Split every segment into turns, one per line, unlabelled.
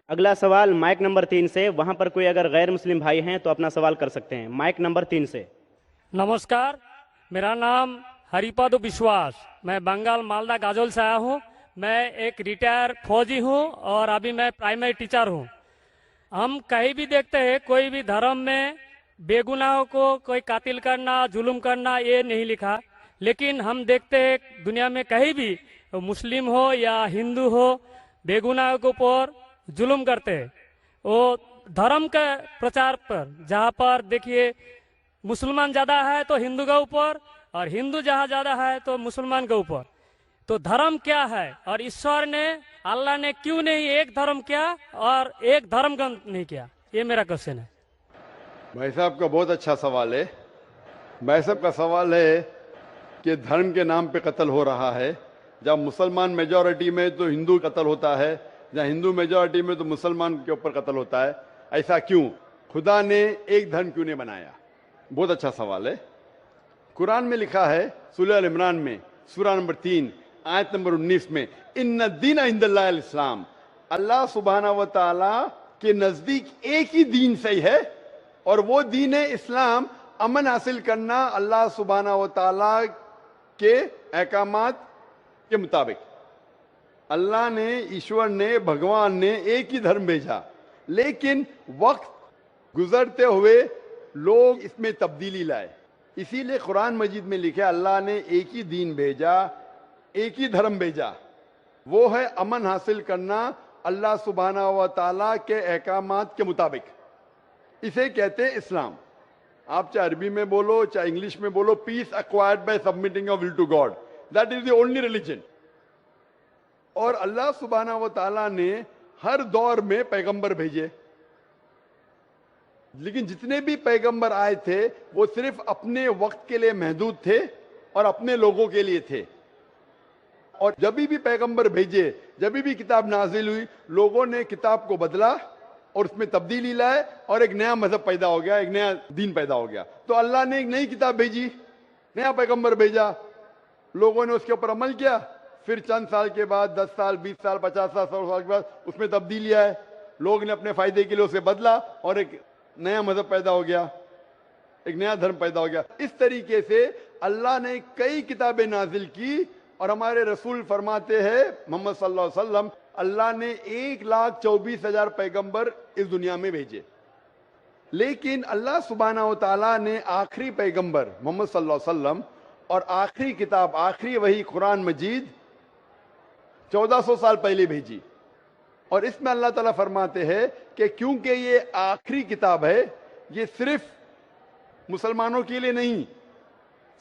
अगला सवाल mic number 3 से। वहां पर कोई अगर गैर मुस्लिम भाई हैं तो अपना सवाल कर सकते हैं। माइक नंबर 3 से।
नमस्कार, मेरा नाम हरिपद विश्वास, मैं बंगाल मालदा गाजोल से आया हूँ। मैं एक रिटायर फौजी हूँ और अभी मैं प्राइमरी टीचर हूँ। हम कहीं भी देखते हैं कोई भी धर्म में बेगुनाहों को कोई कातिल करना, जुल्म करना, ये नहीं लिखा। लेकिन हम देखते हैं दुनिया में कहीं भी मुस्लिम हो या हिंदू हो, बेगुनाहों के ऊपर जुल्म करते हैं। वो धर्म के प्रचार पर, जहाँ पर देखिए मुसलमान ज्यादा है तो हिंदू के ऊपर, और हिंदू जहाँ ज्यादा है तो मुसलमान के ऊपर। तो धर्म क्या है, और ईश्वर ने, अल्लाह ने क्यों नहीं एक धर्म किया और एक धर्म ग्रंथ नहीं किया? ये मेरा क्वेश्चन है।
भाई साहब का बहुत अच्छा सवाल है। भाई साहब का सवाल है कि धर्म के नाम पे कत्ल हो रहा है। जब मुसलमान मेजॉरिटी में तो हिंदू कत्ल होता है, जहाँ हिंदू मेजॉरिटी में तो मुसलमान के ऊपर कत्ल होता है। ऐसा क्यों? खुदा ने एक धर्म क्यों नहीं बनाया? बहुत अच्छा सवाल है। कुरान में लिखा है सूरह अल इमरान में सूरह नंबर 3 आयत नंबर 19 में, इन्ना दीन इंदल्लाहिल इस्लाम, अल्लाह सुब्हानहू व तआला के नजदीक एक ही दीन सही है और वो दीन है इस्लाम। अमन हासिल करना अल्लाह सुब्हानहू व तआला के अहकामात के मुताबिक। अल्लाह ने, ईश्वर ने, भगवान ने एक ही धर्म भेजा, लेकिन वक्त गुजरते हुए लोग इसमें तब्दीली लाए। इसीलिए कुरान मजीद में लिखा अल्लाह ने एक ही दीन भेजा, एक ही धर्म भेजा, वो है अमन हासिल करना अल्लाह सुब्हानहू व तआला के अहकामात के मुताबिक। इसे कहते हैं इस्लाम। आप चाहे अरबी में बोलो चाहे इंग्लिश में बोलो, peace acquired by submitting your will to God, that is the only religion. और अल्लाह सुब्हानहू व तआला ने हर दौर में पैगंबर भेजे, लेकिन जितने भी पैगंबर आए थे वो सिर्फ अपने वक्त के लिए महदूद थे और अपने लोगों के लिए थे। और जब भी पैगंबर भेजे, जब भी किताब नाजिल हुई, लोगों ने किताब को बदला और उसमें तब्दीली लाए और एक नया मजहब पैदा हो गया, एक नया दीन पैदा हो गया। तो अल्लाह ने एक नई किताब भेजी, नया पैगंबर भेजा, लोगों ने उसके ऊपर अमल किया। फिर चंद साल के बाद, 10 साल, 20 साल, 50 साल, 100 साल के बाद उसमें तब्दीली आए, लोग ने अपने फायदे के लिए उसे बदला और एक नया मजहब पैदा हो गया, एक नया धर्म पैदा हो गया। इस तरीके से अल्लाह ने कई किताबें नाजिल की और हमारे रसूल फरमाते हैं मोहम्मद सल्लल्लाहु अलैहि वसल्लम, अल्लाह ने 1,24,000 पैगंबर इस दुनिया में भेजे। लेकिन अल्लाह सुब्हानहू व तआला ने आखिरी पैगंबर मोहम्मद सल्लल्लाहु अलैहि वसल्लम और आखिरी किताब, आखिरी वही कुरान मजीद 1400 साल पहले भेजी। और इसमें अल्लाह ताला फरमाते हैं कि क्योंकि ये आखिरी किताब है, ये सिर्फ मुसलमानों के लिए नहीं,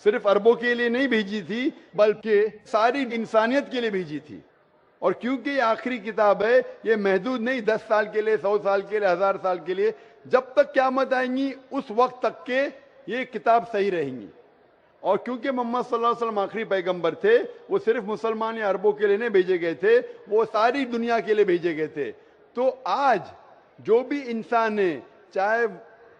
सिर्फ अरबों के लिए नहीं भेजी थी, बल्कि सारी इंसानियत के लिए भेजी थी। और क्योंकि ये आखिरी किताब है, ये महदूद नहीं 10 साल के लिए, 100 साल के लिए, 1000 साल के लिए, जब तक क़यामत आएंगी उस वक्त तक के ये किताब सही रहेंगी। और क्योंकि मोहम्मद सल्लल्लाहु अलैहि वसल्लम आखिरी पैगंबर थे, वो सिर्फ मुसलमान या अरबों के लिए नहीं भेजे गए थे, वो सारी दुनिया के लिए भेजे गए थे। तो आज जो भी इंसान है, चाहे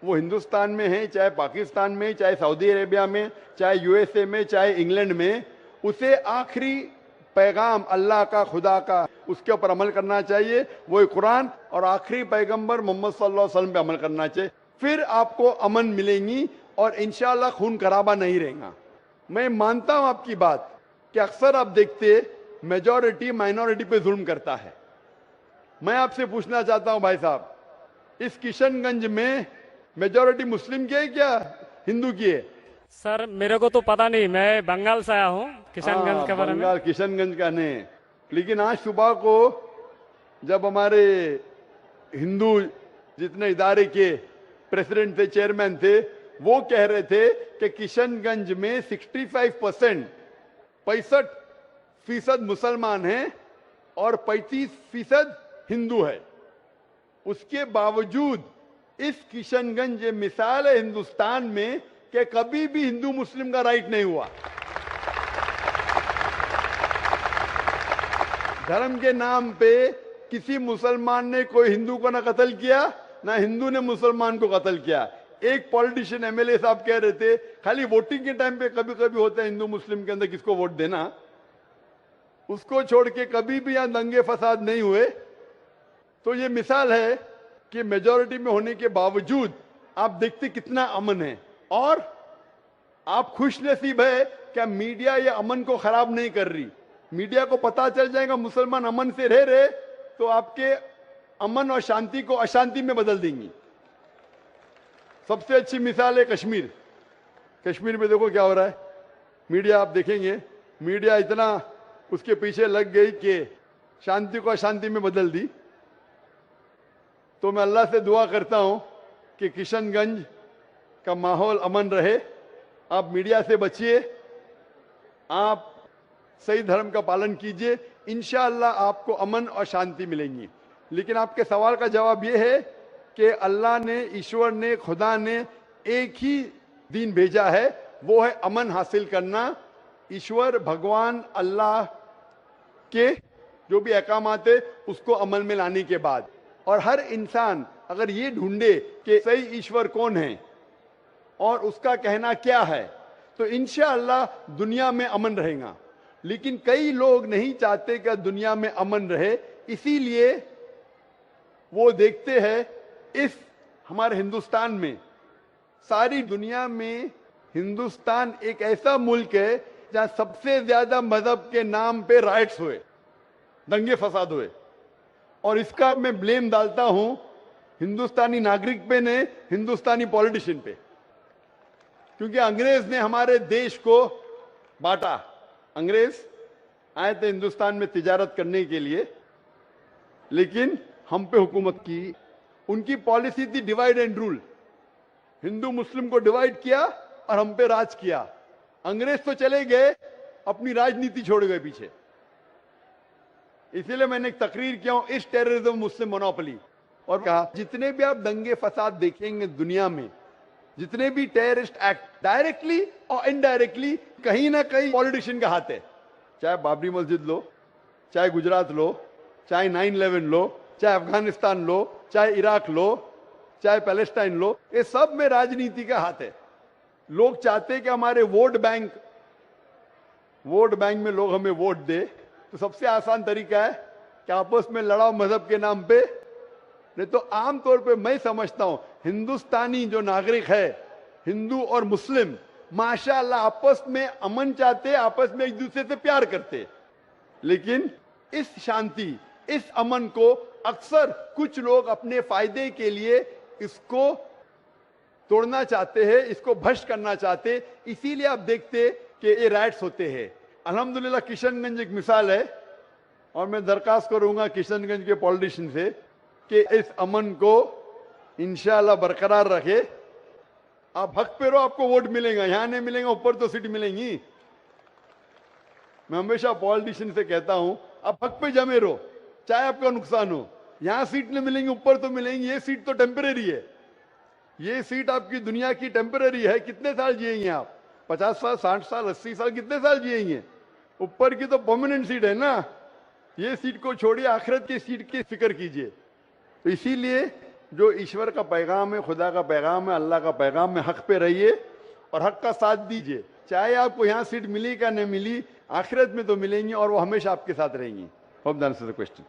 वो हिंदुस्तान में है, चाहे पाकिस्तान में, चाहे सऊदी अरेबिया में, चाहे यूएसए में, चाहे इंग्लैंड में, उसे आखिरी पैगाम अल्लाह का, खुदा का, उसके ऊपर अमल करना चाहिए, वो कुरान और आखिरी पैगंबर मोहम्मद सल्लल्लाहु अलैहि वसल्लम पे अमल करना चाहिए। फिर आपको अमन मिलेंगी और इंशाअल्लाह खून खराबा नहीं रहेगा। मैं मानता हूं आपकी बात कि अक्सर आप देखते मेजॉरिटी माइनॉरिटी पे जुल्म करता है। मैं आपसे पूछना चाहता हूं भाई साहब, इस किशनगंज में मेजॉरिटी मुस्लिम की है क्या हिंदू की है?
सर मेरे को तो पता नहीं, मैं बंगाल से आया हूँ, किशनगंज के बारे में।
बंगाल किशनगंज का नहीं, लेकिन आज सुबह को जब हमारे हिंदू जितने इदारे के प्रेसिडेंट थे, चेयरमैन थे, वो कह रहे थे कि किशनगंज में 65% मुसलमान हैं और 35% हिंदू है। उसके बावजूद इस किशनगंज ये मिसाल है हिंदुस्तान में कि कभी भी हिंदू मुस्लिम का राइट नहीं हुआ। धर्म के नाम पे किसी मुसलमान ने कोई हिंदू को ना कत्ल किया, ना हिंदू ने मुसलमान को कत्ल किया। एक पॉलिटिशियन एमएलए साहब कह रहे थे खाली वोटिंग के टाइम पे कभी कभी होता है हिंदू मुस्लिम के अंदर किसको वोट देना, उसको छोड़ के कभी भी यहां दंगे फसाद नहीं हुए। तो ये मिसाल है कि मेजॉरिटी में होने के बावजूद आप देखते कितना अमन है, और आप खुशनसीब है क्या मीडिया ये अमन को खराब नहीं कर रही। मीडिया को पता चल जाएगा मुसलमान अमन से रह रहे तो आपके अमन और शांति को अशांति में बदल देंगी। सबसे अच्छी मिसाल है कश्मीर। कश्मीर में देखो क्या हो रहा है, मीडिया आप देखेंगे, मीडिया इतना उसके पीछे लग गई कि शांति को अशांति में बदल दी। तो मैं अल्लाह से दुआ करता हूं कि किशनगंज का माहौल अमन रहे। आप मीडिया से बचिए, आप सही धर्म का पालन कीजिए, इंशाअल्लाह आपको अमन और शांति मिलेंगी। लेकिन आपके सवाल का जवाब यह है कि अल्लाह ने, ईश्वर ने, खुदा ने एक ही दीन भेजा है, वो है अमन हासिल करना। ईश्वर, भगवान, अल्लाह के जो भी अहकामात है उसको अमल में लाने के बाद, और हर इंसान अगर ये ढूंढे कि सही ईश्वर कौन है और उसका कहना क्या है, तो इंशाअल्लाह दुनिया में अमन रहेगा। लेकिन कई लोग नहीं चाहते कि दुनिया में अमन रहे, इसीलिए वो देखते हैं इस हमारे हिंदुस्तान में, सारी दुनिया में हिंदुस्तान एक ऐसा मुल्क है जहां सबसे ज्यादा मजहब के नाम पे राइट्स हुए, दंगे फसाद हुए, और इसका मैं ब्लेम डालता हूं हिंदुस्तानी नागरिक पे ने, हिंदुस्तानी पॉलिटिशियन पे, क्योंकि अंग्रेज ने हमारे देश को बांटा। अंग्रेज आए थे हिंदुस्तान में तिजारत करने के लिए, लेकिन हम पे हुकूमत की। उनकी पॉलिसी थी डिवाइड एंड रूल, हिंदू मुस्लिम को डिवाइड किया और हम पे राज किया। अंग्रेज तो चले गए, अपनी राजनीति छोड़ गए पीछे। इसीलिए मैंने एक तकरीर किया हूं, इस टेररिज्म मुस्लिम मोनोपोली, और कहा जितने भी आप दंगे फसाद देखेंगे दुनिया में, जितने भी टेररिस्ट एक्ट डायरेक्टली और इनडायरेक्टली कहीं ना कहीं पॉलिटिशियन का हाथ है। चाहे बाबरी मस्जिद लो, चाहे गुजरात लो, चाहे 9/11 लो, चाहे अफगानिस्तान लो, चाहे इराक लो, चाहे पैलेस्टाइन लो, ये सब में राजनीति का हाथ है। लोग चाहते हैं कि हमारे वोट बैंक में लोग हमें वोट दे, तो सबसे आसान तरीका है कि आपस में लड़ाओ मजहब के नाम पे। नहीं तो आमतौर पे मैं समझता हूं हिंदुस्तानी जो नागरिक है, हिंदू और मुस्लिम, माशाअल्लाह आपस में अमन चाहते, आपस में एक दूसरे से प्यार करते। लेकिन इस शांति, इस अमन को अक्सर कुछ लोग अपने फायदे के लिए इसको तोड़ना चाहते हैं, इसको भ्रष्ट करना चाहते। इसीलिए आप देखते कि ये राइट्स होते हैं। अल्हम्दुलिल्लाह किशनगंज एक मिसाल है, और मैं दरखास्त करूंगा किशनगंज के पॉलिटिशियन से कि इस अमन को इंशाअल्लाह बरकरार रखे। आप हक पे रहो, आपको वोट मिलेगा, यहां नहीं मिलेगा, ऊपर तो सीट मिलेंगी। मैं हमेशा पॉलिटिशियन से कहता हूं आप हक पे जमे रहो, चाहे आपका नुकसान हो। यहां सीट नहीं मिलेंगी, ऊपर तो मिलेंगी। ये सीट तो टेम्परेरी है, ये सीट आपकी दुनिया की टेम्परेरी है। कितने साल जिएंगे आप? 50 साल, 60 साल, 80 साल, कितने साल जिएंगे? ऊपर की तो परमानेंट सीट है ना। ये सीट को छोड़िए, आखिरत की सीट की फिक्र कीजिए। तो इसीलिए जो ईश्वर का पैगाम है, खुदा का पैगाम है, अल्लाह का पैगाम है, हक पे रहिए और हक का साथ दीजिए। चाहे आपको यहाँ सीट मिली क्या नहीं मिली, आखिरत में तो मिलेंगी और वो हमेशा आपके साथ रहेंगी। Hope that answers the question.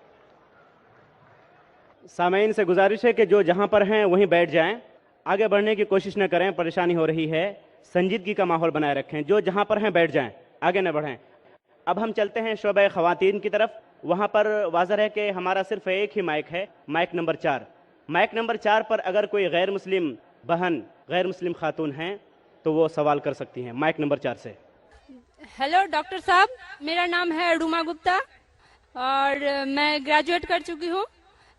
सामईन से गुजारिश है कि जो जहां पर हैं वहीं बैठ जाएं, आगे बढ़ने की कोशिश न करें, परेशानी हो रही है। संजीदगी का माहौल बनाए रखें, जो जहां पर हैं बैठ जाएं, आगे न बढ़ें। अब हम चलते हैं शोबे खवातीन की तरफ। वहां पर वाज़ह है कि हमारा सिर्फ एक ही माइक है, माइक नंबर 4। माइक नंबर 4 पर अगर कोई गैर मुस्लिम बहन, गैर मुस्लिम खातून हैं तो वो सवाल कर सकती हैं। माइक नंबर 4 से।
हेलो डॉक्टर साहब, मेरा नाम है रुमा गुप्ता और मैं ग्रेजुएट कर चुकी हूँ।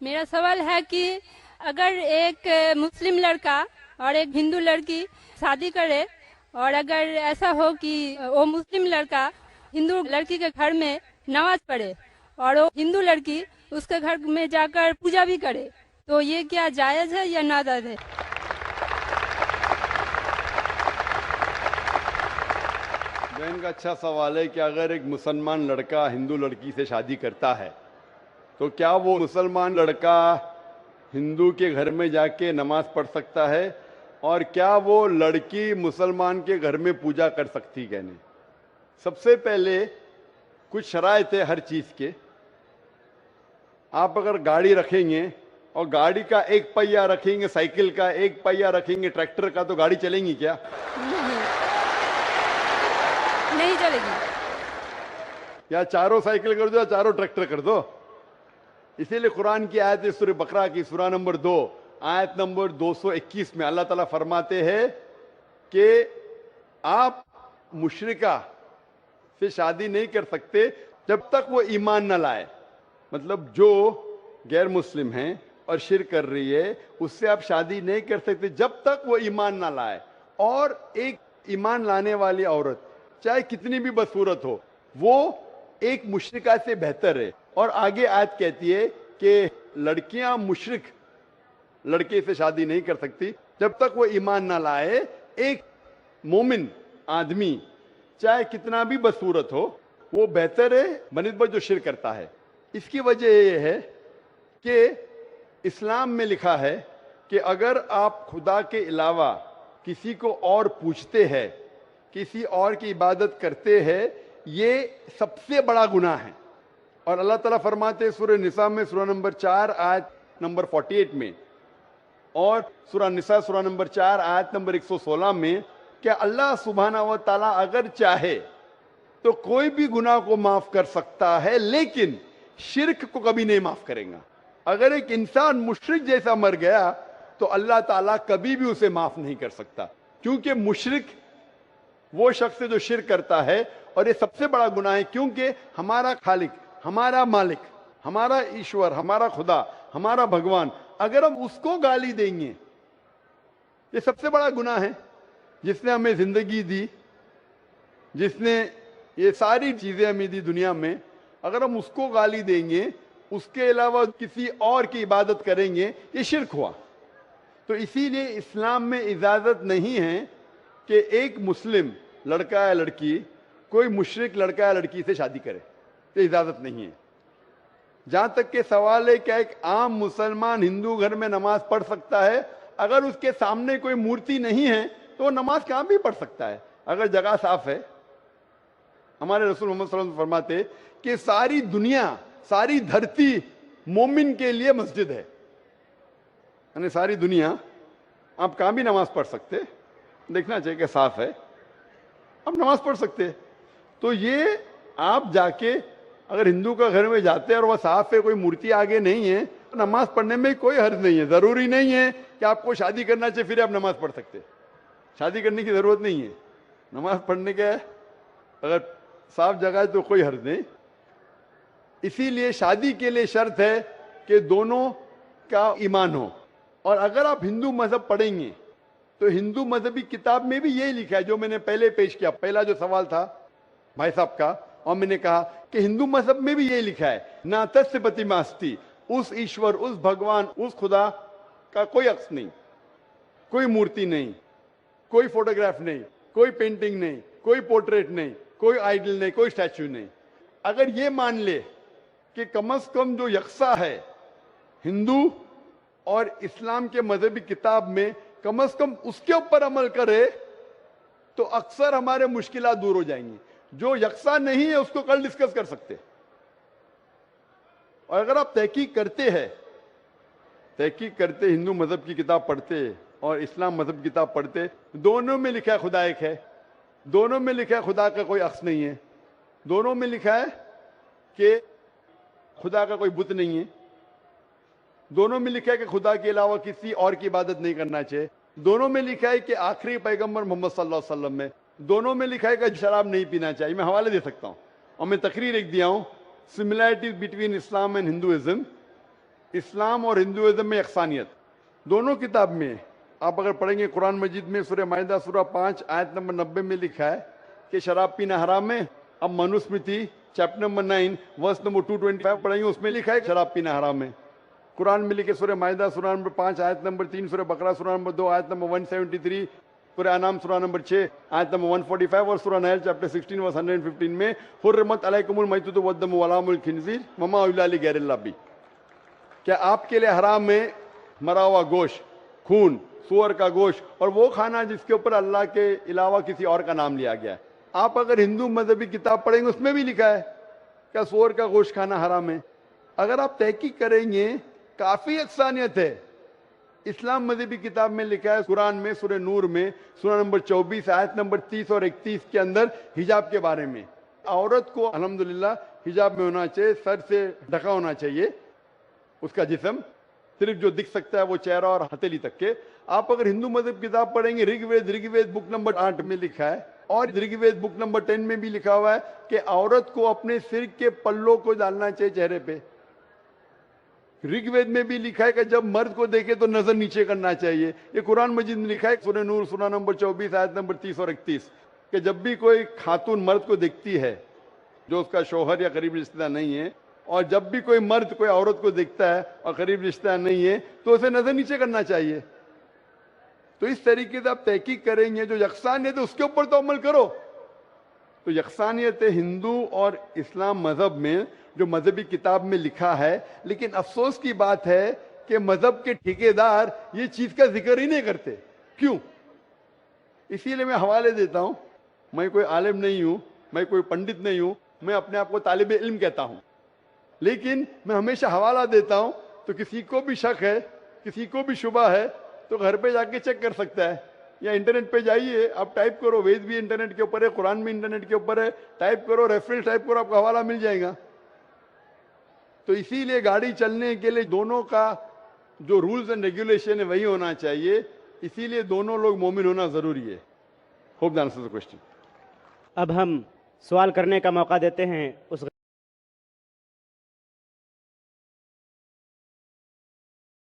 मेरा सवाल है कि अगर एक मुस्लिम लड़का और एक हिंदू लड़की शादी करे, और अगर ऐसा हो कि वो मुस्लिम लड़का हिंदू लड़की के घर में नमाज पढ़े और वो हिंदू लड़की उसके घर में जाकर पूजा भी करे, तो ये क्या जायज है या नाजायज है?
बहन का अच्छा सवाल है कि अगर एक मुसलमान लड़का हिंदू लड़की से शादी करता है तो क्या वो मुसलमान लड़का हिंदू के घर में जाके नमाज पढ़ सकता है, और क्या वो लड़की मुसलमान के घर में पूजा कर सकती है? नहीं। सबसे पहले कुछ शराइत है हर चीज के। آپ اگر گاڑی رکھیں گے اور گاڑی کا ایک پہیا رکھیں گے, سائیکل کا ایک پہیا رکھیں گے, ٹریکٹر کا, تو گاڑی چلیں گی کیا؟
نہیں چلے گی.
یا چاروں سائیکل کر دو یا چاروں ٹریکٹر کر دو. اسی لیے قرآن کی آیت سورہ بقرہ کی سورہ نمبر 2 آیت نمبر 221 میں اللہ تعالیٰ فرماتے ہیں کہ آپ مشرکہ سے شادی نہیں کر سکتے جب تک وہ ایمان نہ لائے. مطلب جو غیر مسلم ہیں اور شرک کر رہی ہے اس سے آپ شادی نہیں کر سکتے جب تک وہ ایمان نہ لائے. اور ایک ایمان لانے والی عورت چاہے کتنی بھی بدصورت ہو وہ ایک مشرکہ سے بہتر ہے. اور آگے آیت کہتی ہے کہ لڑکیاں مشرک لڑکے سے شادی نہیں کر سکتی جب تک وہ ایمان نہ لائے. ایک مومن آدمی چاہے کتنا بھی بدصورت ہو وہ بہتر ہے بنسبت جو شرک کرتا ہے. اس کی وجہ یہ ہے کہ اسلام میں لکھا ہے کہ اگر آپ خدا کے علاوہ کسی کو اور پوچھتے ہیں, کسی اور کی عبادت کرتے ہیں, یہ سب سے بڑا گناہ ہے. اور اللہ تعالیٰ فرماتے ہیں سورہ نساء میں سورہ نمبر 4 آیت نمبر 48 میں اور سورہ نساء سورہ نمبر 4 آیت نمبر 116 میں کہ اللہ سبحانہ و تعالیٰ اگر چاہے تو کوئی بھی گناہ کو معاف کر سکتا ہے لیکن شرک کو کبھی نہیں معاف کرے گا. اگر ایک انسان مشرک جیسا مر گیا تو اللہ تعالیٰ کبھی بھی اسے معاف نہیں کر سکتا, کیونکہ مشرک وہ شخص ہے جو شرک کرتا ہے. اور یہ سب سے بڑا گناہ ہے کیونکہ ہمارا خالق, ہمارا مالک, ہمارا ایشور, ہمارا خدا, ہمارا بھگوان, اگر ہم اس کو گالی دیں گے, یہ سب سے بڑا گناہ ہے. جس نے ہمیں زندگی دی, جس نے یہ ساری چیزیں ہمیں دی دنیا میں, اگر ہم اس کو گالی دیں گے, اس کے علاوہ کسی اور کی عبادت کریں گے, یہ شرک ہوا. تو اسی لیے اسلام میں اجازت نہیں ہے کہ ایک مسلم لڑکا یا لڑکی کوئی مشرک لڑکا یا لڑکی سے شادی کرے, یہ اجازت نہیں ہے. جہاں تک کہ سوال ہے کہ ایک عام مسلمان ہندو گھر میں نماز پڑھ سکتا ہے, اگر اس کے سامنے کوئی مورتی نہیں ہے تو وہ نماز کہاں بھی پڑھ سکتا ہے اگر جگہ صاف ہے. ہمارے رسول محمد صلی اللہ علیہ وسلم فرماتے کہ ساری دنیا, ساری دھرتی مومن کے لیے مسجد ہے. یعنی ساری دنیا آپ کہاں بھی نماز پڑھ سکتے, دیکھنا چاہیے کہ صاف ہے, آپ نماز پڑھ سکتے. تو یہ آپ جا کے اگر ہندو کا گھر میں جاتے ہیں اور وہ صاف ہے, کوئی مورتی آگے نہیں ہے, تو نماز پڑھنے میں کوئی حرج نہیں ہے. ضروری نہیں ہے کہ آپ کو شادی کرنا چاہیے پھر آپ نماز پڑھ سکتے. شادی کرنے کی ضرورت نہیں ہے, نماز پڑھنے کا اگر صاف جگہ ہے تو کوئی حرج نہیں. اسی لیے شادی کے لیے شرط ہے کہ دونوں کا ایمان ہو. اور اگر آپ ہندو مذہب پڑھیں گے تو ہندو مذہبی کتاب میں بھی یہی لکھا ہے جو میں نے پہلے پیش کیا, پہلا جو سوال تھا بھائی صاحب کا, اور میں نے کہا کہ ہندو مذہب میں بھی یہی لکھا ہے نا تس پتی ماستی, اس ایشور, اس بھگوان, اس خدا کا کوئی عکس نہیں, کوئی مورتی نہیں, کوئی فوٹوگراف نہیں, کوئی پینٹنگ نہیں, کوئی پورٹریٹ نہیں, کوئی آئیڈل نہیں, کوئی اسٹیچو نہیں. اگر یہ مان لے کہ کم از کم جو یکساں ہے ہندو اور اسلام کے مذہبی کتاب میں, کم از کم اس کے اوپر عمل کرے تو اکثر ہمارے مشکلات دور ہو جائیں گی. جو یکساں نہیں ہے اس کو کل ڈسکس کر سکتے. اور اگر آپ تحقیق کرتے ہندو مذہب کی کتاب پڑھتے اور اسلام مذہب کی کتاب پڑھتے, دونوں میں لکھا ہے خدا ایک ہے, دونوں میں لکھا ہے خدا کا کوئی عکس نہیں ہے, دونوں میں لکھا ہے کہ خدا کا کوئی بت نہیں ہے, دونوں میں لکھا ہے کہ خدا کے علاوہ کسی اور کی عبادت نہیں کرنا چاہیے, دونوں میں لکھا ہے کہ آخری پیغمبر محمد صلی اللہ علیہ وسلم میں, دونوں میں لکھا ہے کہ شراب نہیں پینا چاہیے. میں حوالے دے سکتا ہوں اور میں تقریر ایک دیا ہوں, similarities between Islam and Hinduism, اسلام اور ہندوازم میں یکسانیت دونوں کتاب میں. آپ اگر پڑھیں گے قرآن مجید میں سورہ مائدہ سورہ 5 آیت نمبر 90 میں لکھا ہے کہ شراب پینا حرام ہے. اب Manusmriti chapter number 9 verse number 225 پڑھیں گے, اس میں لکھا ہے کہ شراب پینا حرام ہے. قرآن میں لکھے سورہ مائدہ سورہ نمبر 5 آیت نمبر 3, سورہ بقرہ سورہ نمبر 2 آیت نمبر 173, سورہ انعام سورہ نمبر 6 آیت نمبر 145 اور سورہ نحل چیپٹر 16 ورس 115 میں حرمت علیکم المیتۃ والدم ولحم الخنزیر وما اہل لغیر اللہ بھی. کیا آپ کے لیے حرام ہے مرا ہوا گوشت, خون, سور کا گوشت اور وہ کھانا جس کے اوپر اللہ کے علاوہ کسی اور کا نام لیا گیا ہے. آپ اگر ہندو مذہبی کتاب پڑھیں گے اس میں بھی لکھا ہے کہ سور کا گوشت کھانا حرام ہے, اگر آپ تحقیق کریں گے کافی یکسانیت ہے. اسلام مذہبی کتاب میں لکھا ہے قرآن میں سورہ نور میں سورہ نمبر 24 آیت نمبر 30 اور 31 کے اندر حجاب کے بارے میں عورت کو الحمدللہ حجاب میں ہونا چاہیے, سر سے ڈھکا ہونا چاہیے اس کا جسم, صرف جو دکھ سکتا ہے وہ چہرہ اور ہتھیلی تک کے. آپ اگر ہندو مذہب کتاب پڑھیں گے رگ وید بک نمبر 8 میں لکھا ہے اور رگ وید بک نمبر 10 میں بھی لکھا ہوا ہے کہ عورت کو اپنے سر کے پلوں کو ڈالنا چاہیے چہرے پہ. رگ وید میں بھی لکھا ہے کہ جب مرد کو دیکھے تو نظر نیچے کرنا چاہیے. یہ قرآن مجید میں لکھا ہے سورہ نور سورہ نمبر 24 آیت نمبر 30 اور 31 کہ جب بھی کوئی خاتون مرد کو دیکھتی ہے جو اس کا شوہر یا قریب رشتہ دار نہیں ہے, اور جب بھی کوئی مرد کوئی عورت کو دیکھتا ہے اور قریب رشتہ دار نہیں ہے تو اسے نظر نیچے کرنا چاہیے. تو اس طریقے سے آپ تحقیق کریں گے جو یکسانیت ہے اس کے اوپر تو عمل کرو. تو یکسانیت ہندو اور اسلام مذہب میں جو مذہبی کتاب میں لکھا ہے, لیکن افسوس کی بات ہے کہ مذہب کے ٹھیکیدار یہ چیز کا ذکر ہی نہیں کرتے. کیوں؟ اسی لیے میں حوالے دیتا ہوں. میں کوئی عالم نہیں ہوں, میں کوئی پنڈت نہیں ہوں, میں اپنے آپ کو طالب علم کہتا ہوں, لیکن میں ہمیشہ حوالہ دیتا ہوں. تو کسی کو بھی شک ہے, کسی کو بھی شبہ ہے تو گھر پہ جا کے چیک کر سکتا ہے, یا انٹرنیٹ پہ جائیے, آپ ٹائپ کرو, وید بھی انٹرنیٹ کے اوپر ہے, قرآن بھی انٹرنیٹ کے اوپر ہے, ٹائپ کرو, ریفرنس ٹائپ کرو, آپ کو حوالہ مل جائے گا. تو اسی لیے گاڑی چلنے کے لیے دونوں کا جو رولز اینڈ ریگولیشن ہے وہی ہونا چاہیے. اسی لیے دونوں لوگ مومن ہونا ضروری ہے. Hope that answers the question.
اب ہم سوال کرنے کا موقع دیتے ہیں اس